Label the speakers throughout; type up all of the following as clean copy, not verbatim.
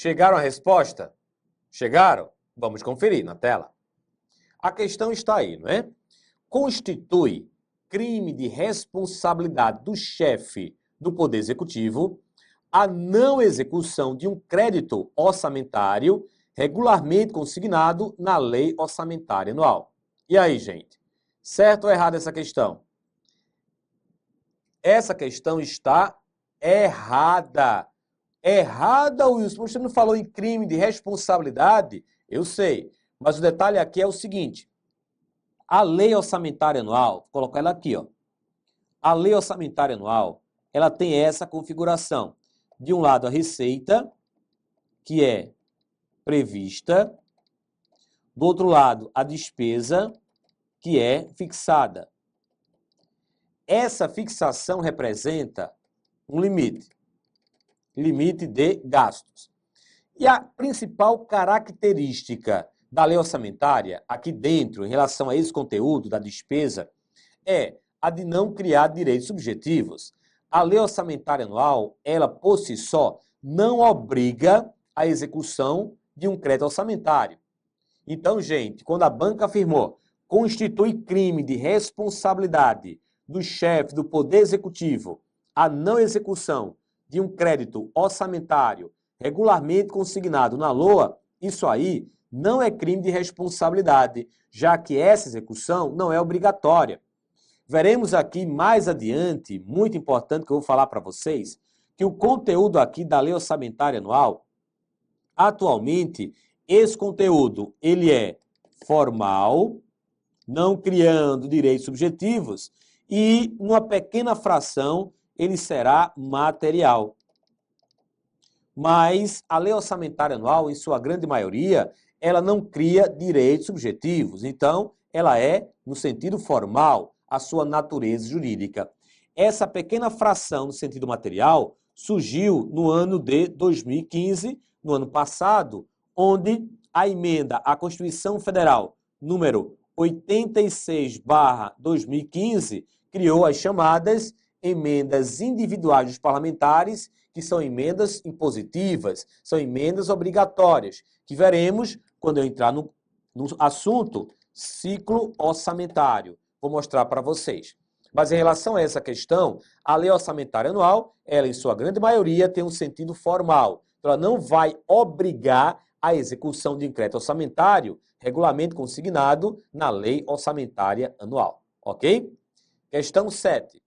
Speaker 1: Chegaram à resposta? Chegaram? Vamos conferir na tela. A questão está aí, não é? Constitui crime de responsabilidade do chefe do Poder Executivo a não execução de um crédito orçamentário regularmente consignado na Lei Orçamentária Anual. E aí, gente? Certo ou errado essa questão? Essa questão está errada. Errada, Wilson. Você não falou em crime de responsabilidade? Eu sei. Mas o detalhe aqui é o seguinte. A Lei Orçamentária Anual, vou colocar ela aqui, ó. A Lei Orçamentária Anual, ela tem essa configuração. De um lado, a receita, que é prevista. Do outro lado, a despesa, que é fixada. Essa fixação representa um limite. Limite de gastos. E a principal característica da lei orçamentária, aqui dentro, em relação a esse conteúdo da despesa, é a de não criar direitos subjetivos. A lei orçamentária anual, ela por si só, não obriga a execução de um crédito orçamentário. Então, gente, quando a banca afirmou constitui crime de responsabilidade do chefe do Poder Executivo a não execução de um crédito orçamentário regularmente consignado na LOA, isso aí não é crime de responsabilidade, já que essa execução não é obrigatória. Veremos aqui mais adiante, muito importante que eu vou falar para vocês, que o conteúdo aqui da Lei Orçamentária Anual, atualmente, esse conteúdo ele é formal, não criando direitos subjetivos, e numa pequena fração ele será material. Mas a Lei Orçamentária Anual, em sua grande maioria, ela não cria direitos subjetivos. Então, ela é, no sentido formal, a sua natureza jurídica. Essa pequena fração no sentido material surgiu no ano de 2015, no ano passado, onde a emenda à Constituição Federal número 86/2015 criou as chamadas emendas individuais dos parlamentares, que são emendas impositivas, são emendas obrigatórias, que veremos quando eu entrar no assunto ciclo orçamentário. Vou mostrar para vocês. Mas em relação a essa questão, a lei orçamentária anual, ela em sua grande maioria tem um sentido formal. Ela não vai obrigar a execução de um crédito orçamentário regularmente consignado na lei orçamentária anual. Ok? Questão 7.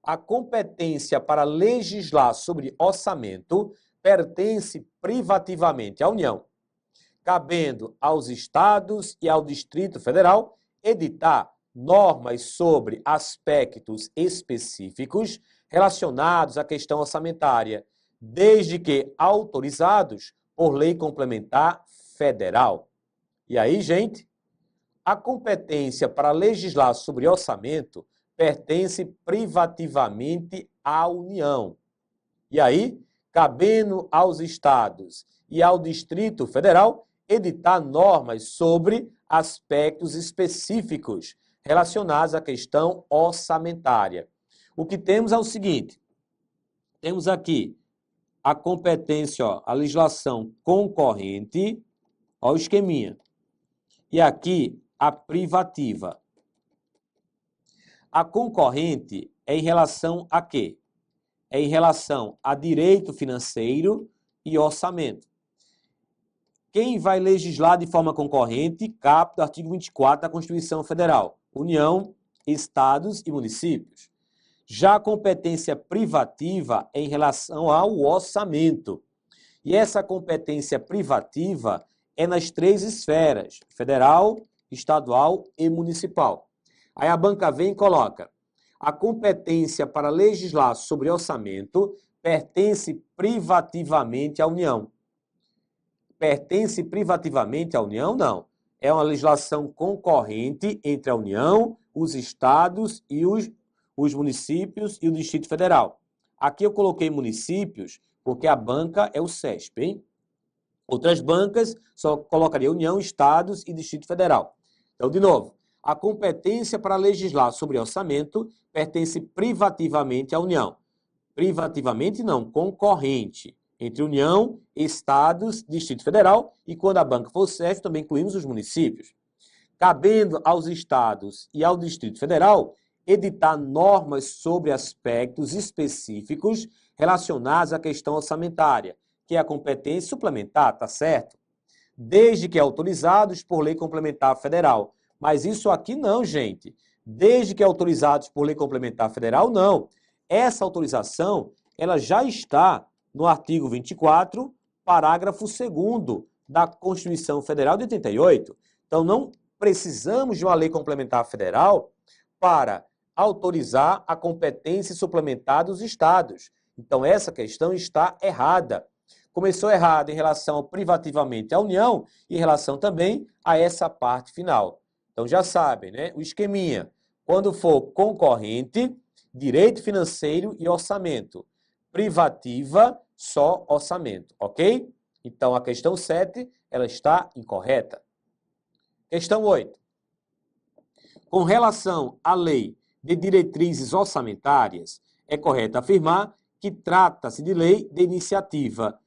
Speaker 1: A competência para legislar sobre orçamento pertence privativamente à União, cabendo aos estados e ao Distrito Federal editar normas sobre aspectos específicos relacionados à questão orçamentária, desde que autorizados por lei complementar federal. E aí, gente, a competência para legislar sobre orçamento pertence privativamente à União. E aí, cabendo aos estados e ao Distrito Federal editar normas sobre aspectos específicos relacionados à questão orçamentária. O que temos é o seguinte, temos aqui a competência, ó, a legislação concorrente, ó o esqueminha, e aqui a privativa. A concorrente é em relação a quê? É em relação a direito financeiro e orçamento. Quem vai legislar de forma concorrente, caput do artigo 24 da Constituição Federal, União, Estados e Municípios. Já a competência privativa é em relação ao orçamento. E essa competência privativa é nas três esferas, federal, estadual e municipal. Aí a banca vem e coloca: a competência para legislar sobre orçamento pertence privativamente à União. Pertence privativamente à União? Não. É uma legislação concorrente entre a União, os estados e os municípios e o Distrito Federal. Aqui eu coloquei municípios porque a banca é o CESP, hein? Outras bancas só colocaria União, estados e Distrito Federal. Então, de novo, a competência para legislar sobre orçamento pertence privativamente à União. Privativamente não, concorrente entre União, Estados, Distrito Federal e quando a banca for CEF, também incluímos os municípios. Cabendo aos Estados e ao Distrito Federal editar normas sobre aspectos específicos relacionados à questão orçamentária, que é a competência suplementar, tá certo? Desde que autorizados por lei complementar federal. Mas isso aqui não, gente. Desde que autorizados por lei complementar federal, não. Essa autorização, ela já está no artigo 24, parágrafo 2º da Constituição Federal de 88. Então, não precisamos de uma lei complementar federal para autorizar a competência suplementar dos estados. Então, essa questão está errada. Começou errado em relação privativamente à União e em relação também a essa parte final. Então, já sabem, né? O esqueminha. Quando for concorrente, direito financeiro e orçamento. Privativa, só orçamento, ok? Então, a questão 7, ela está incorreta. Questão 8. Com relação à lei de diretrizes orçamentárias, é correto afirmar que trata-se de lei de iniciativa.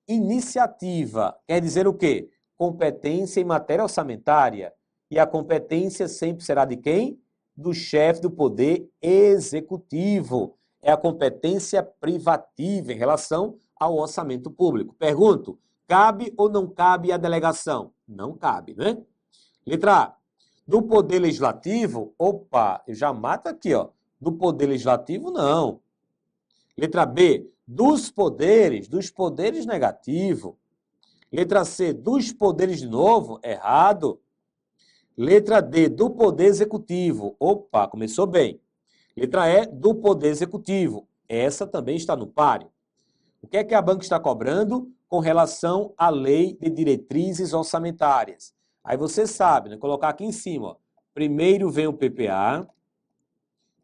Speaker 1: Iniciativa quer dizer o quê? Competência em matéria orçamentária. E a competência sempre será de quem? Do chefe do Poder Executivo. É a competência privativa em relação ao orçamento público. Pergunto, cabe ou não cabe a delegação? Não cabe, né? Letra A. Do Poder Legislativo, opa, eu já mato aqui, ó. Do Poder Legislativo, não. Letra B. Dos poderes negativo. Letra C. Dos poderes de novo, errado. Letra D. Do Poder Executivo, opa, começou bem. Letra E. Do Poder Executivo, essa também está no páreo. O que é que a banca está cobrando com relação à lei de diretrizes orçamentárias? Aí você sabe, né? Colocar aqui em cima, ó. Primeiro vem o PPA,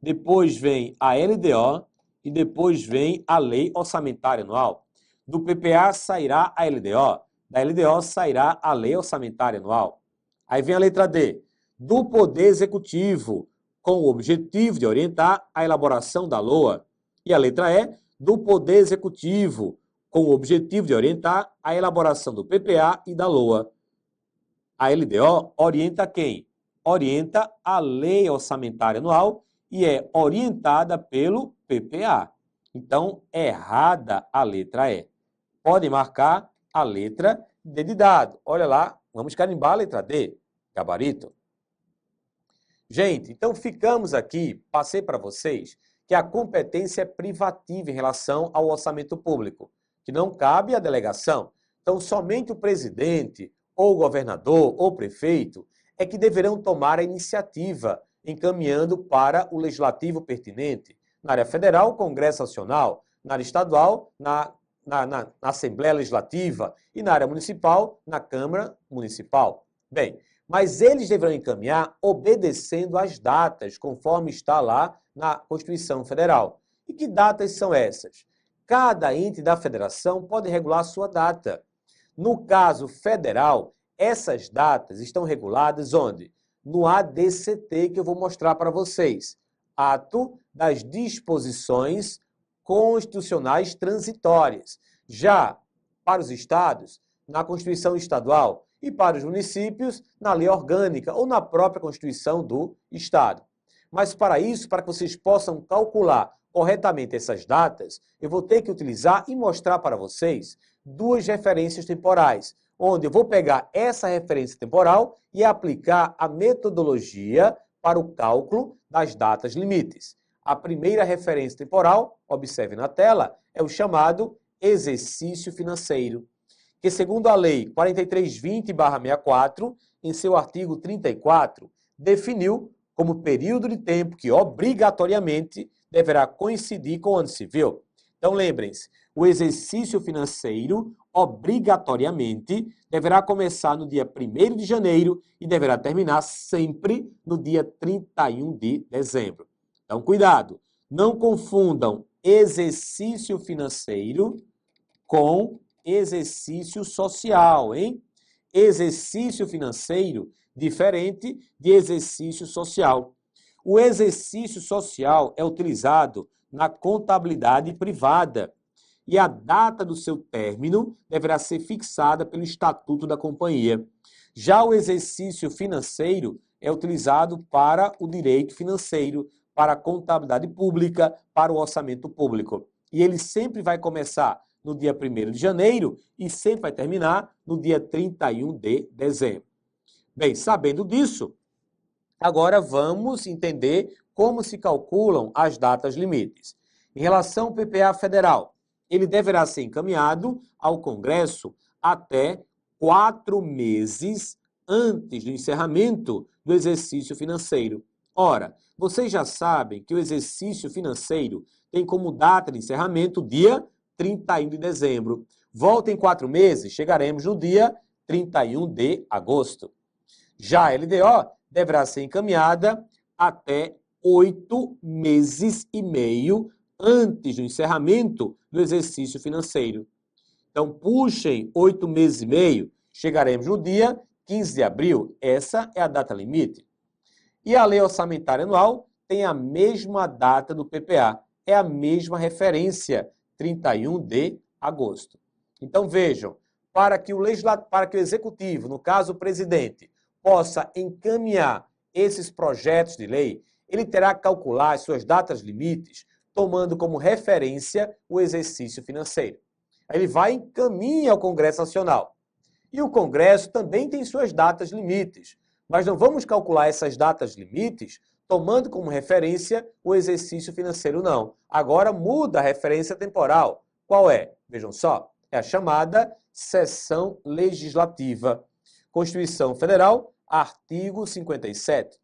Speaker 1: depois vem a LDO e depois vem a Lei Orçamentária Anual. Do PPA sairá a LDO, da LDO sairá a Lei Orçamentária Anual. Aí vem a letra D. Do Poder Executivo, com o objetivo de orientar a elaboração da LOA. E a letra E. Do Poder Executivo, com o objetivo de orientar a elaboração do PPA e da LOA. A LDO orienta quem? Orienta a Lei Orçamentária Anual e é orientada pelo PPA. Então, errada a letra E. Pode marcar a letra D de dado. Olha lá, vamos carimbar a letra D. Gabarito. Gente, então ficamos aqui, passei para vocês, que a competência é privativa em relação ao orçamento público, que não cabe à delegação. Então, somente o presidente, ou governador, ou prefeito, é que deverão tomar a iniciativa, encaminhando para o legislativo pertinente. Na área federal, Congresso Nacional, na área estadual, na Assembleia Legislativa e na área municipal, na Câmara Municipal. Bem, mas eles deverão encaminhar obedecendo às datas, conforme está lá na Constituição Federal. E que datas são essas? Cada ente da federação pode regular a sua data. No caso federal, essas datas estão reguladas onde? No ADCT, que eu vou mostrar para vocês. Ato das Disposições Constitucionais Transitórias. Já para os estados, na Constituição Estadual, e para os municípios, na lei orgânica ou na própria Constituição do Estado. Mas para isso, para que vocês possam calcular corretamente essas datas, eu vou ter que utilizar e mostrar para vocês duas referências temporais, onde eu vou pegar essa referência temporal e aplicar a metodologia para o cálculo das datas limites. A primeira referência temporal, observe na tela, é o chamado exercício financeiro, que segundo a Lei 4320/64, em seu artigo 34, definiu como período de tempo que obrigatoriamente deverá coincidir com o ano civil. Então lembrem-se, o exercício financeiro obrigatoriamente deverá começar no dia 1º de janeiro e deverá terminar sempre no dia 31 de dezembro. Então cuidado, não confundam exercício financeiro com exercício social, hein? Exercício financeiro diferente de exercício social. O exercício social é utilizado na contabilidade privada e a data do seu término deverá ser fixada pelo Estatuto da Companhia. Já o exercício financeiro é utilizado para o direito financeiro, para a contabilidade pública, para o orçamento público. E ele sempre vai começar no dia 1º de janeiro e sempre vai terminar no dia 31 de dezembro. Bem, sabendo disso, agora vamos entender como se calculam as datas limites. Em relação ao PPA federal, ele deverá ser encaminhado ao Congresso até 4 meses antes do encerramento do exercício financeiro. Ora, vocês já sabem que o exercício financeiro tem como data de encerramento o dia 31 de dezembro. Volta em 4 meses, chegaremos no dia 31 de agosto. Já a LDO deverá ser encaminhada até 8 meses e meio antes do encerramento do exercício financeiro. Então, puxem 8 meses e meio, chegaremos no dia 15 de abril. Essa é a data limite. E a Lei Orçamentária Anual tem a mesma data do PPA, é a mesma referência, 31 de agosto. Então, vejam, para que o Executivo, no caso o presidente, possa encaminhar esses projetos de lei, ele terá que calcular as suas datas limites, tomando como referência o exercício financeiro. Ele vai e encaminha ao Congresso Nacional. E o Congresso também tem suas datas limites, mas não vamos calcular essas datas limites tomando como referência o exercício financeiro, não. Agora muda a referência temporal. Qual é? Vejam só, é a chamada sessão legislativa. Constituição Federal, artigo 57.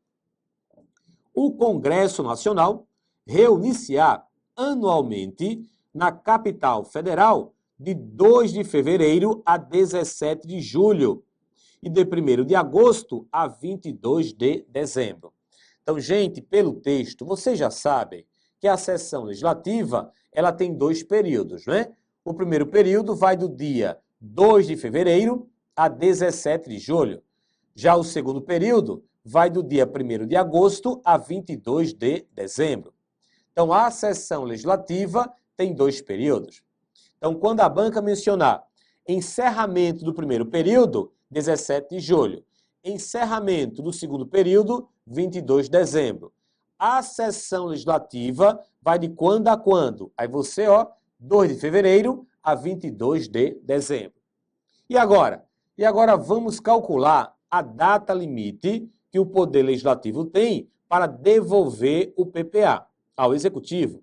Speaker 1: O Congresso Nacional reunir-se-á anualmente na capital federal de 2 de fevereiro a 17 de julho e de 1º de agosto a 22 de dezembro. Então, gente, pelo texto, vocês já sabem que a sessão legislativa ela tem 2 períodos, não é? O primeiro período vai do dia 2 de fevereiro a 17 de julho. Já o segundo período vai do dia 1º de agosto a 22 de dezembro. Então, a sessão legislativa tem 2 períodos. Então, quando a banca mencionar encerramento do primeiro período, 17 de julho, encerramento do segundo período, 22 de dezembro. A sessão legislativa vai de quando a quando? Aí você, 2 de fevereiro a 22 de dezembro. E agora? E agora vamos calcular a data limite que o Poder Legislativo tem para devolver o PPA ao Executivo.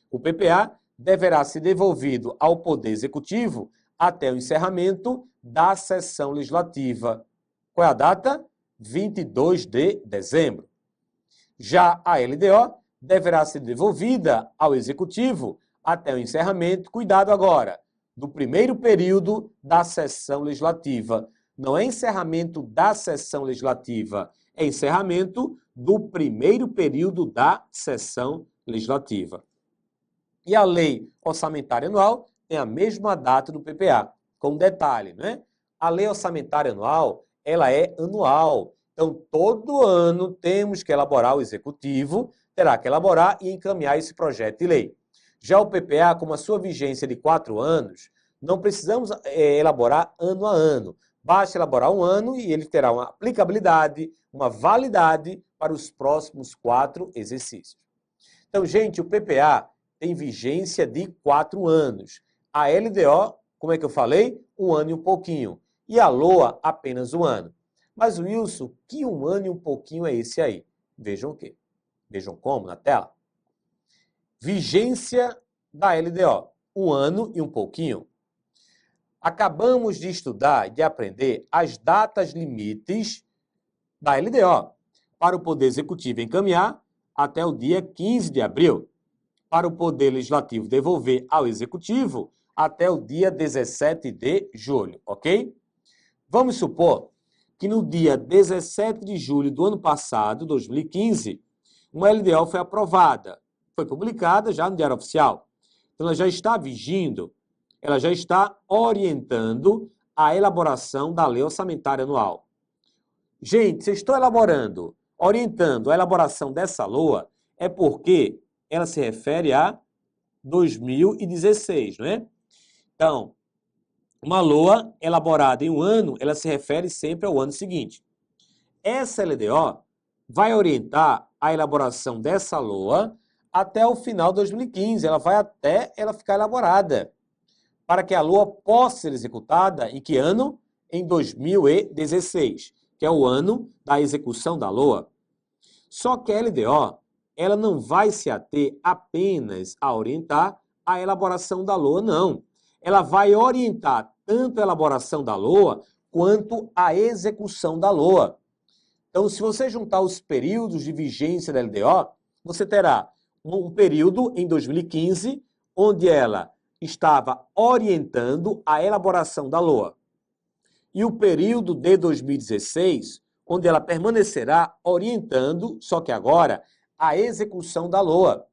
Speaker 1: O PPA deverá ser devolvido ao Poder Executivo até o encerramento da sessão legislativa. Qual é a data? 22 de dezembro. Já a LDO deverá ser devolvida ao Executivo até o encerramento, cuidado agora, do primeiro período da sessão legislativa. Não é encerramento da sessão legislativa, é encerramento do primeiro período da sessão legislativa. E a Lei Orçamentária Anual tem a mesma data do PPA, com detalhe, né? A Lei Orçamentária Anual, ela é anual. Então, todo ano temos que elaborar, o Executivo terá que elaborar e encaminhar esse projeto de lei. Já o PPA, com a sua vigência de 4 anos, não precisamos elaborar ano a ano. Basta elaborar um ano e ele terá uma aplicabilidade, uma validade para os próximos 4 exercícios. Então, gente, o PPA tem vigência de 4 anos. A LDO, como é que eu falei? 1 ano e um pouquinho. E a LOA, apenas 1 ano. Mas, Wilson, que 1 ano e um pouquinho é esse aí? Vejam o quê? Vejam como na tela. Vigência da LDO, 1 ano e um pouquinho. Acabamos de estudar e de aprender as datas limites da LDO para o Poder Executivo encaminhar até o dia 15 de abril, para o Poder Legislativo devolver ao Executivo até o dia 17 de julho, ok? Vamos supor que no dia 17 de julho do ano passado, 2015, uma LDO foi aprovada, foi publicada já no Diário Oficial. Então, ela já está vigindo, ela já está orientando a elaboração da Lei Orçamentária Anual. Gente, se eu estou orientando a elaboração dessa LOA, é porque ela se refere a 2016, não é? Então, uma LOA elaborada em um ano, ela se refere sempre ao ano seguinte. Essa LDO vai orientar a elaboração dessa LOA até o final de 2015. Ela vai até ela ficar elaborada. Para que a LOA possa ser executada em que ano? Em 2016, que é o ano da execução da LOA. Só que a LDO, ela não vai se ater apenas a orientar a elaboração da LOA, não. Ela vai orientar tanto a elaboração da LOA quanto a execução da LOA. Então, se você juntar os períodos de vigência da LDO, você terá um período em 2015, onde ela estava orientando a elaboração da LOA. E o período de 2016, onde ela permanecerá orientando, só que agora, a execução da LOA.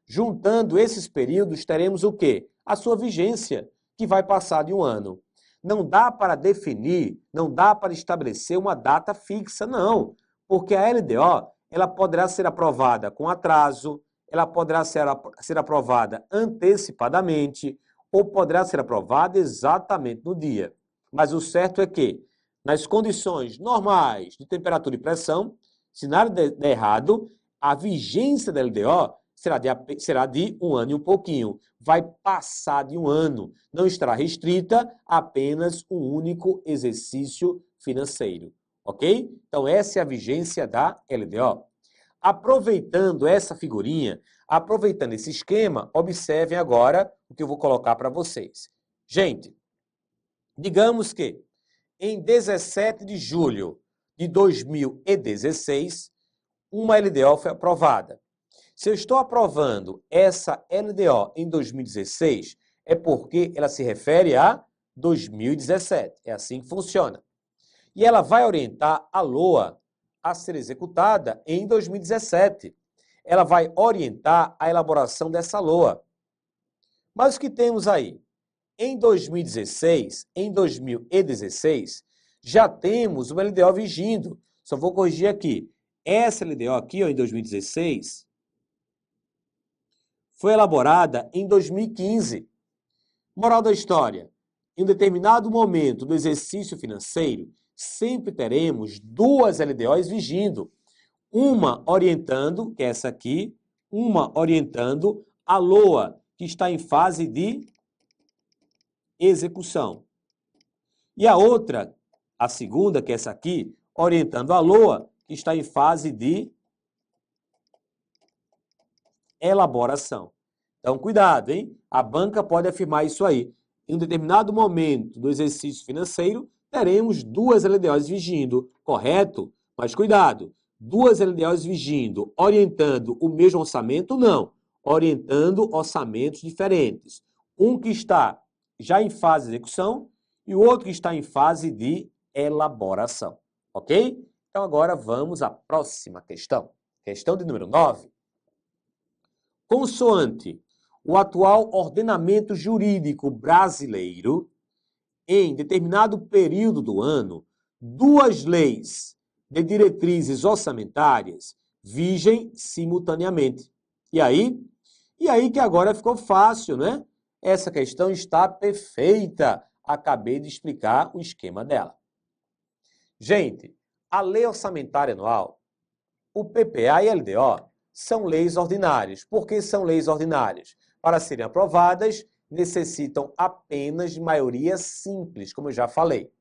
Speaker 1: Juntando esses períodos, teremos o quê? A sua vigência, que vai passar de um ano. Não dá para definir, não dá para estabelecer uma data fixa, não. Porque a LDO, ela poderá ser aprovada com atraso, ela poderá ser aprovada antecipadamente, ou poderá ser aprovada exatamente no dia. Mas o certo é que, nas condições normais de temperatura e pressão, se nada der errado, a vigência da LDO será de um ano e um pouquinho. Vai passar de um ano. Não estará restrita a apenas um único exercício financeiro. Ok? Então, essa é a vigência da LDO. Aproveitando essa figurinha, aproveitando esse esquema, observem agora o que eu vou colocar para vocês. Gente, digamos que em 17 de julho de 2016, uma LDO foi aprovada. Se eu estou aprovando essa LDO em 2016, é porque ela se refere a 2017. É assim que funciona. E ela vai orientar a LOA a ser executada em 2017. Ela vai orientar a elaboração dessa LOA. Mas o que temos aí? Em 2016, já temos uma LDO vigindo. Só vou corrigir aqui. Essa LDO aqui, ó, em 2016, foi elaborada em 2015. Moral da história: em um determinado momento do exercício financeiro, sempre teremos duas LDOs vigindo. Uma orientando, que é essa aqui, uma orientando a LOA, que está em fase de execução. E a outra, a segunda, que é essa aqui, orientando a LOA, que está em fase de elaboração. Então, cuidado, hein? A banca pode afirmar isso aí. Em um determinado momento do exercício financeiro, teremos duas LDOs vigindo, correto? Mas cuidado, duas LDOs vigindo, orientando o mesmo orçamento? Não. Orientando orçamentos diferentes. Um que está já em fase de execução e o outro que está em fase de elaboração. Ok? Então, agora vamos à próxima questão. Questão de número 9. Consoante o atual ordenamento jurídico brasileiro, em determinado período do ano, duas leis de diretrizes orçamentárias vigem simultaneamente. E aí? E aí que agora ficou fácil, né? Essa questão está perfeita. Acabei de explicar o esquema dela. Gente, a Lei Orçamentária Anual, o PPA e a LDO, são leis ordinárias. Por que são leis ordinárias? Para serem aprovadas, necessitam apenas de maioria simples, como eu já falei.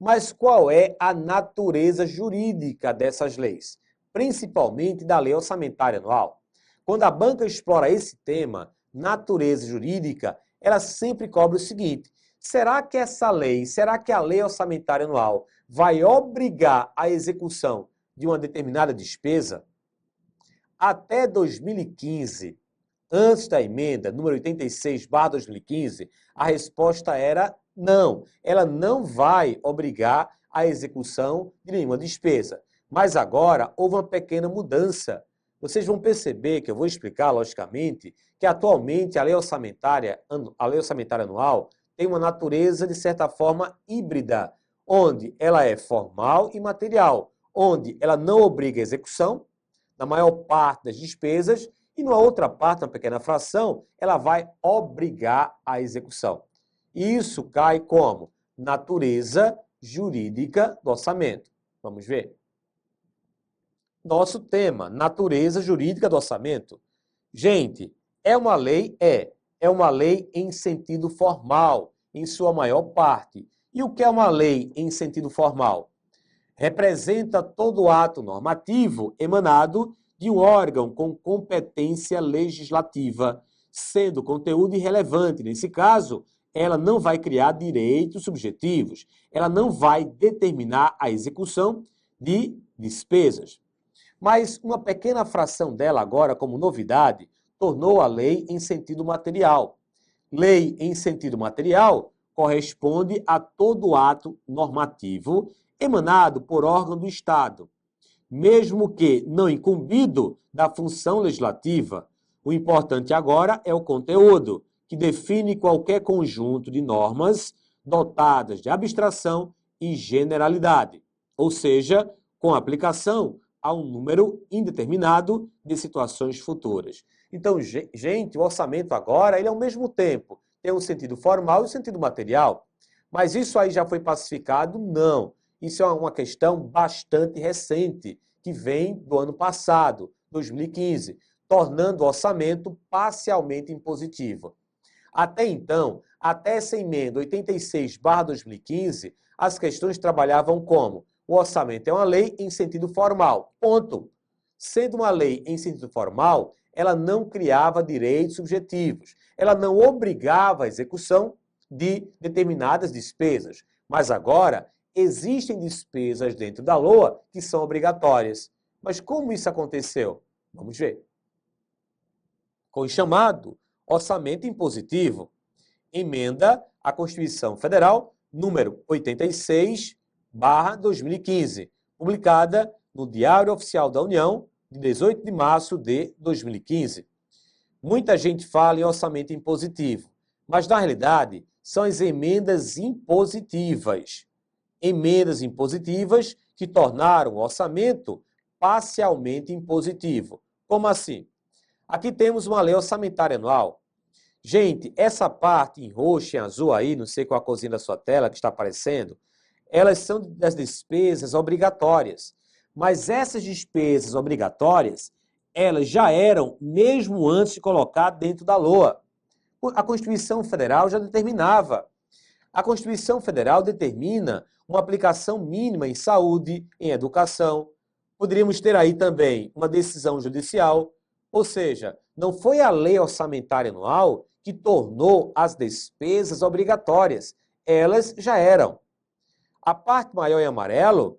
Speaker 1: Mas qual é a natureza jurídica dessas leis? Principalmente da Lei Orçamentária Anual. Quando a banca explora esse tema, natureza jurídica, ela sempre cobra o seguinte: será que essa lei, será que a Lei Orçamentária Anual vai obrigar a execução de uma determinada despesa? Até 2015, antes da emenda número 86/2015, a resposta era não. Ela não vai obrigar a execução de nenhuma despesa. Mas agora houve uma pequena mudança. Vocês vão perceber, que eu vou explicar logicamente, que atualmente a lei orçamentária anual tem uma natureza, de certa forma, híbrida, onde ela é formal e material, onde ela não obriga a execução, na maior parte das despesas, e numa outra parte, uma pequena fração, ela vai obrigar a execução. Isso cai como? Natureza jurídica do orçamento. Vamos ver. Nosso tema, natureza jurídica do orçamento. Gente, é uma lei? É uma lei em sentido formal, em sua maior parte. E o que é uma lei em sentido formal? Representa todo ato normativo emanado de um órgão com competência legislativa, sendo conteúdo irrelevante. Nesse caso, ela não vai criar direitos subjetivos, ela não vai determinar a execução de despesas. Mas uma pequena fração dela agora, como novidade, tornou a lei em sentido material. Lei em sentido material corresponde a todo ato normativo emanado por órgão do Estado, mesmo que não incumbido da função legislativa. O importante agora é o conteúdo, que define qualquer conjunto de normas dotadas de abstração e generalidade, ou seja, com aplicação a um número indeterminado de situações futuras. Então, gente, o orçamento agora, ele ao mesmo tempo tem um sentido formal e um sentido material. Mas isso aí já foi pacificado? Não. Isso é uma questão bastante recente, que vem do ano passado, 2015, tornando o orçamento parcialmente impositivo. Até então, até essa emenda 86/2015, as questões trabalhavam como: o orçamento é uma lei em sentido formal, ponto. Sendo uma lei em sentido formal, ela não criava direitos subjetivos, ela não obrigava a execução de determinadas despesas. Mas agora, existem despesas dentro da LOA que são obrigatórias. Mas como isso aconteceu? Vamos ver. Com o chamado orçamento impositivo, emenda à Constituição Federal número 86/2015, publicada no Diário Oficial da União, de 18 de março de 2015. Muita gente fala em orçamento impositivo, mas na realidade são as emendas impositivas. Emendas impositivas que tornaram o orçamento parcialmente impositivo. Como assim? Aqui temos uma lei orçamentária anual. Gente, essa parte em roxo e azul aí, não sei qual a corzinha da sua tela que está aparecendo, elas são das despesas obrigatórias. Mas essas despesas obrigatórias, elas já eram mesmo antes de colocar dentro da LOA. A Constituição Federal já determinava. A Constituição Federal determina uma aplicação mínima em saúde, em educação. Poderíamos ter aí também uma decisão judicial. Ou seja, não foi a lei orçamentária anual que tornou as despesas obrigatórias. Elas já eram. A parte maior em amarelo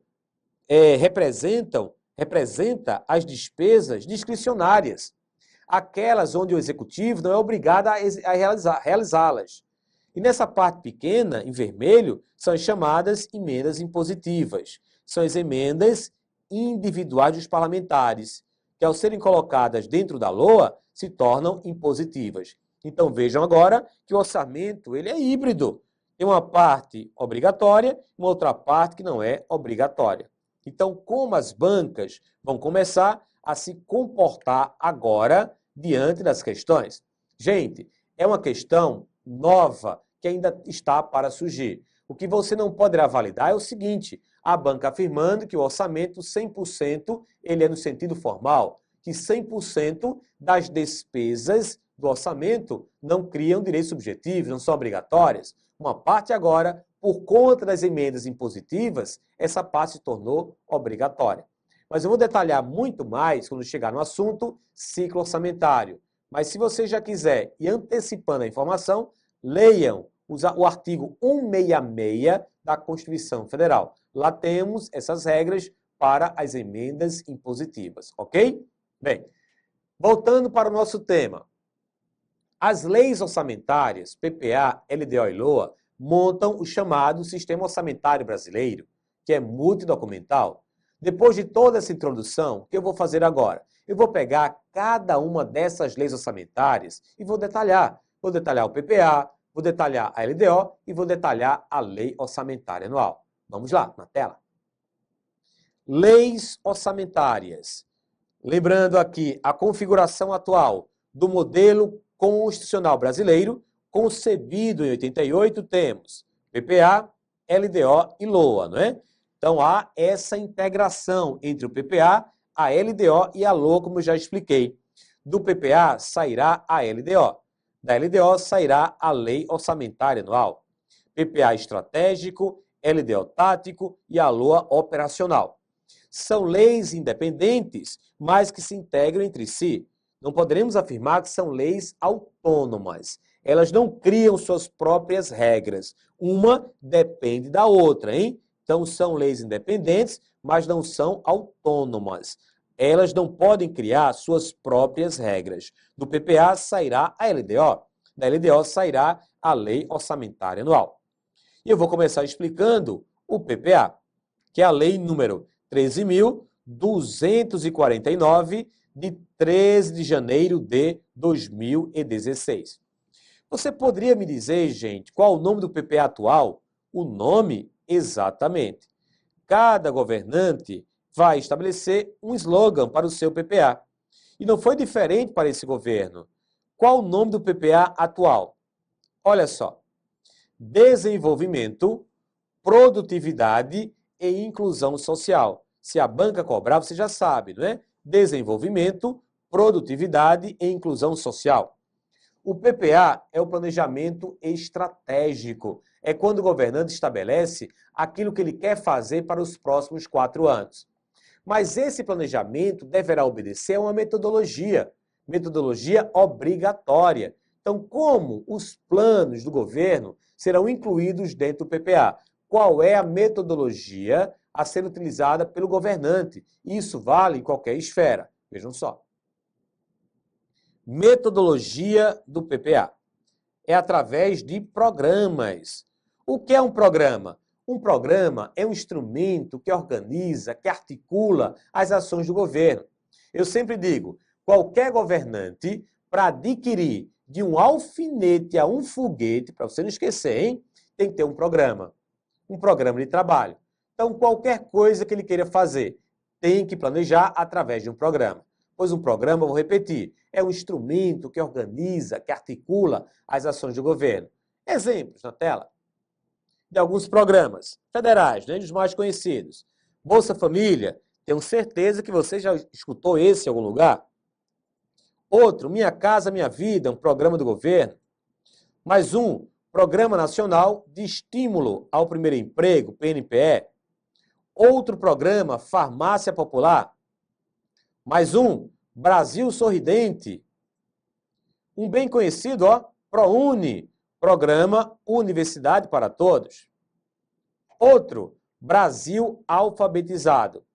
Speaker 1: representa as despesas discricionárias, aquelas onde o executivo não é obrigado a realizá-las. E nessa parte pequena, em vermelho, são as chamadas emendas impositivas. São as emendas individuais dos parlamentares, que ao serem colocadas dentro da LOA, se tornam impositivas. Então vejam agora que o orçamento ele é híbrido. Tem uma parte obrigatória e uma outra parte que não é obrigatória. Então, como as bancas vão começar a se comportar agora diante das questões? Gente, é uma questão nova que ainda está para surgir. O que você não poderá validar é o seguinte: a banca afirmando que o orçamento 100% ele é no sentido formal, que 100% das despesas do orçamento não criam direitos subjetivos, não são obrigatórias. Uma parte agora, por conta das emendas impositivas, essa parte se tornou obrigatória. Mas eu vou detalhar muito mais quando chegar no assunto ciclo orçamentário. Mas se você já quiser ir antecipando a informação, leiam o artigo 166 da Constituição Federal. Lá temos essas regras para as emendas impositivas, ok? Bem, voltando para o nosso tema. As leis orçamentárias, PPA, LDO e LOA, montam o chamado Sistema Orçamentário Brasileiro, que é multidocumental. Depois de toda essa introdução, o que eu vou fazer agora? Eu vou pegar cada uma dessas leis orçamentárias e vou detalhar. Vou detalhar o PPA, vou detalhar a LDO e vou detalhar a Lei Orçamentária Anual. Vamos lá, na tela. Leis orçamentárias. Lembrando aqui a configuração atual do modelo constitucional brasileiro, concebido em 88, temos PPA, LDO e LOA, não é? Então, há essa integração entre o PPA, a LDO e a LOA, como eu já expliquei. Do PPA sairá a LDO. Da LDO sairá a Lei Orçamentária Anual. PPA estratégico, LDO tático e a LOA operacional. São leis independentes, mas que se integram entre si. Não poderemos afirmar que são leis autônomas. Elas não criam suas próprias regras. Uma depende da outra, hein? Então, são leis independentes, mas não são autônomas. Elas não podem criar suas próprias regras. Do PPA sairá a LDO. Da LDO sairá a Lei Orçamentária Anual. E eu vou começar explicando o PPA, que é a lei número 13.249, de 13 de janeiro de 2016. Você poderia me dizer, gente, qual o nome do PPA atual? O nome? Exatamente. Cada governante vai estabelecer um slogan para o seu PPA. E não foi diferente para esse governo. Qual o nome do PPA atual? Olha só. Desenvolvimento, produtividade e inclusão social. Se a banca cobrar, você já sabe, não é? Desenvolvimento, produtividade e inclusão social. O PPA é o planejamento estratégico. É quando o governante estabelece aquilo que ele quer fazer para os próximos 4 anos. Mas esse planejamento deverá obedecer a uma metodologia obrigatória. Então, como os planos do governo serão incluídos dentro do PPA? Qual é a metodologia a ser utilizada pelo governante? Isso vale em qualquer esfera. Vejam só. Metodologia do PPA. É através de programas. O que é um programa? Um programa é um instrumento que organiza, que articula as ações do governo. Eu sempre digo, qualquer governante, para adquirir de um alfinete a um foguete, para você não esquecer, hein, tem que ter um programa de trabalho. Então, qualquer coisa que ele queira fazer, tem que planejar através de um programa. Pois um programa, vou repetir, é um instrumento que organiza, que articula as ações do governo. Exemplos na tela de alguns programas federais, né, dos mais conhecidos. Bolsa Família, tenho certeza que você já escutou esse em algum lugar. Outro, Minha Casa Minha Vida, um programa do governo. Mais um, Programa Nacional de Estímulo ao Primeiro Emprego, PNPE. Outro programa, Farmácia Popular. Mais um, Brasil Sorridente. Um bem conhecido, ProUni, Programa Universidade para Todos. Outro, Brasil Alfabetizado.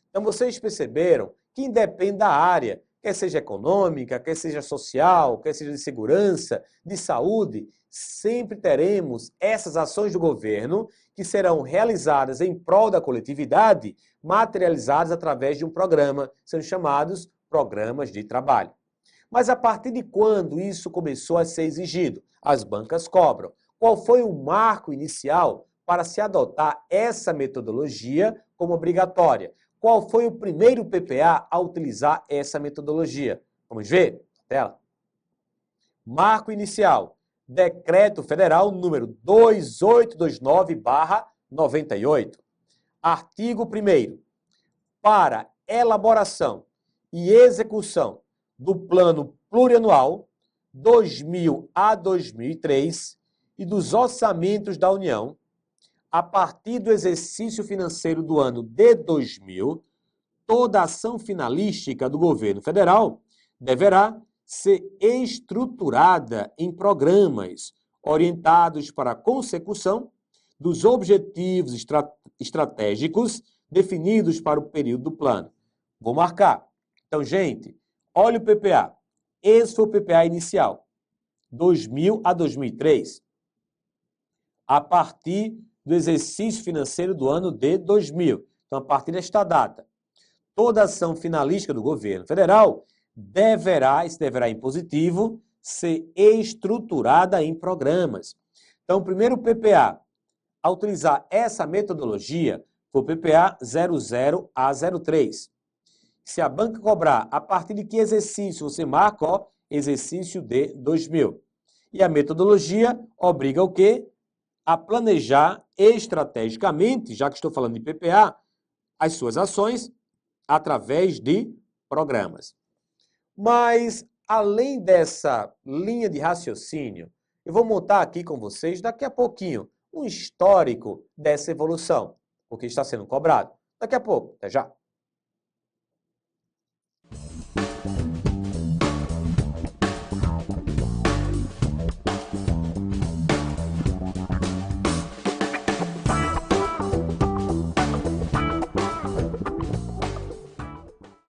Speaker 1: Então, vocês perceberam que independe da área, quer seja econômica, quer seja social, quer seja de segurança, de saúde, sempre teremos essas ações do governo que serão realizadas em prol da coletividade, materializadas através de um programa, sendo chamados programas de trabalho. Mas a partir de quando isso começou a ser exigido? As bancas cobram. Qual foi o marco inicial para se adotar essa metodologia como obrigatória? Qual foi o primeiro PPA a utilizar essa metodologia? Vamos ver na tela. Marco inicial, Decreto Federal número 2829/98. Artigo 1º. Para elaboração e execução do Plano Plurianual 2000 a 2003 e dos orçamentos da União, a partir do exercício financeiro do ano de 2000, toda ação finalística do governo federal deverá ser estruturada em programas orientados para a consecução dos objetivos estratégicos definidos para o período do plano. Vou marcar. Então, gente, olha o PPA. Esse foi o PPA inicial, 2000 a 2003. A partir do exercício financeiro do ano de 2000. Então, a partir desta data, toda ação finalística do governo federal deverá em positivo, ser estruturada em programas. Então, o primeiro PPA a utilizar essa metodologia foi o PPA 00A03. Se a banca cobrar a partir de que exercício, você marca, exercício de 2000. E a metodologia obriga o quê? A planejar estrategicamente, já que estou falando de PPA, as suas ações através de programas. Mas, além dessa linha de raciocínio, eu vou montar aqui com vocês, daqui a pouquinho, um histórico dessa evolução, porque está sendo cobrado. Daqui a pouco, até já.